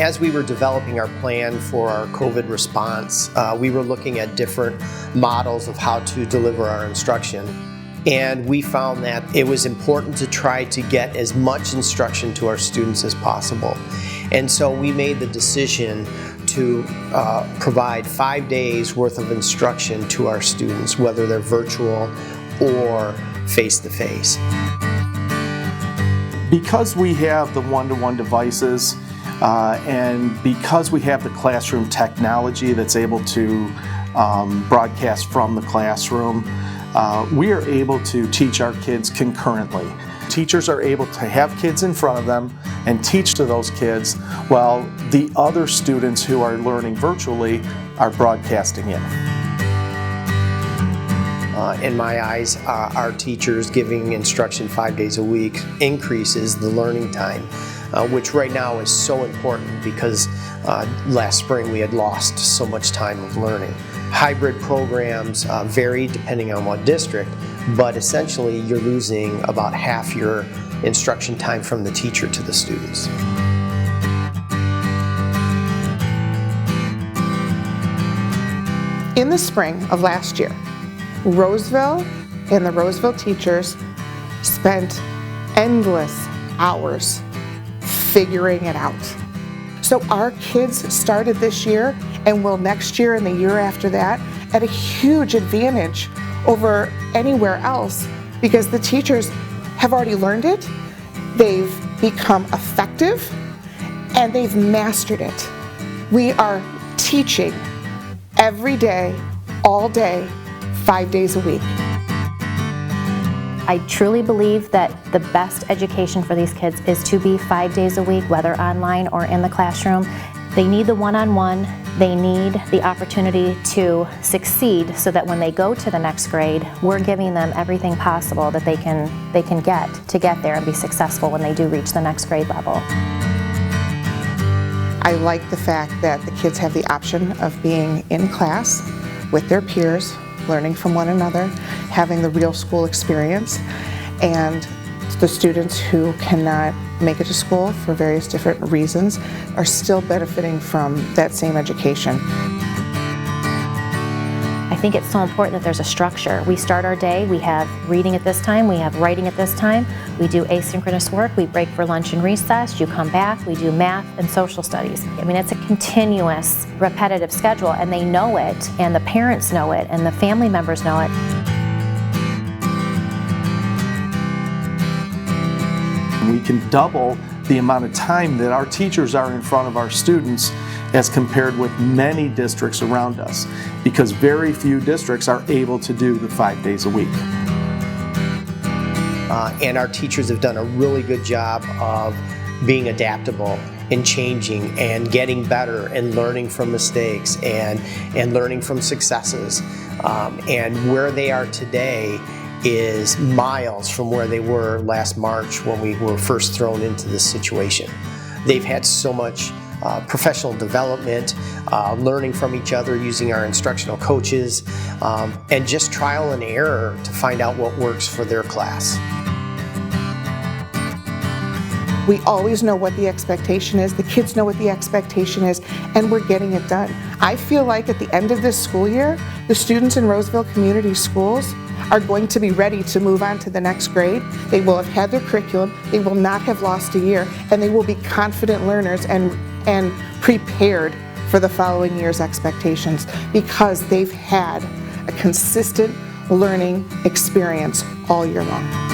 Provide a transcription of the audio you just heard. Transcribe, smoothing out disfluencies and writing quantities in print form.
As we were developing our plan for our COVID response, we were looking at different models of how to deliver our instruction. And we found that it was important to try to get as much instruction to our students as possible. And so we made the decision to provide 5 days worth of instruction to our students, whether they're virtual or face-to-face. Because we have the one-to-one devices and because we have the classroom technology that's able to broadcast from the classroom, we are able to teach our kids concurrently. Teachers are able to have kids in front of them and teach to those kids while the other students who are learning virtually are broadcasting in. In my eyes, our teachers giving instruction 5 days a week increases the learning time, which right now is so important because last spring we had lost so much time of learning. Hybrid programs vary depending on what district, but essentially you're losing about half your instruction time from the teacher to the students. In the spring of last year, Roseville and the Roseville teachers spent endless hours figuring it out. So our kids started this year and will next year and the year after that at a huge advantage over anywhere else because the teachers have already learned it, they've become effective, and they've mastered it. We are teaching every day, all day, 5 days a week. I truly believe that the best education for these kids is to be 5 days a week, whether online or in the classroom. They need the one-on-one, they need the opportunity to succeed so that when they go to the next grade, we're giving them everything possible that they can get to get there and be successful when they do reach the next grade level. I like the fact that the kids have the option of being in class with their peers, learning from one another, having the real school experience, and the students who cannot make it to school for various different reasons are still benefiting from that same education. I think it's so important that there's a structure. We start our day, we have reading at this time, we have writing at this time, we do asynchronous work, we break for lunch and recess, you come back, we do math and social studies. I mean, it's a continuous, repetitive schedule, and they know it, and the parents know it, and the family members know it. We can double the amount of time that our teachers are in front of our students as compared with many districts around us, because very few districts are able to do the 5 days a week. And our teachers have done a really good job of being adaptable and changing and getting better and learning from mistakes and learning from successes. And where they are today is miles from where they were last March when we were first thrown into this situation. They've had so much professional development, learning from each other using our instructional coaches, and just trial and error to find out what works for their class. We always know what the expectation is, the kids know what the expectation is, and we're getting it done. I feel like at the end of this school year, the students in Roseville Community Schools are going to be ready to move on to the next grade. They will have had their curriculum, they will not have lost a year, and they will be confident learners and prepared for the following year's expectations because they've had a consistent learning experience all year long.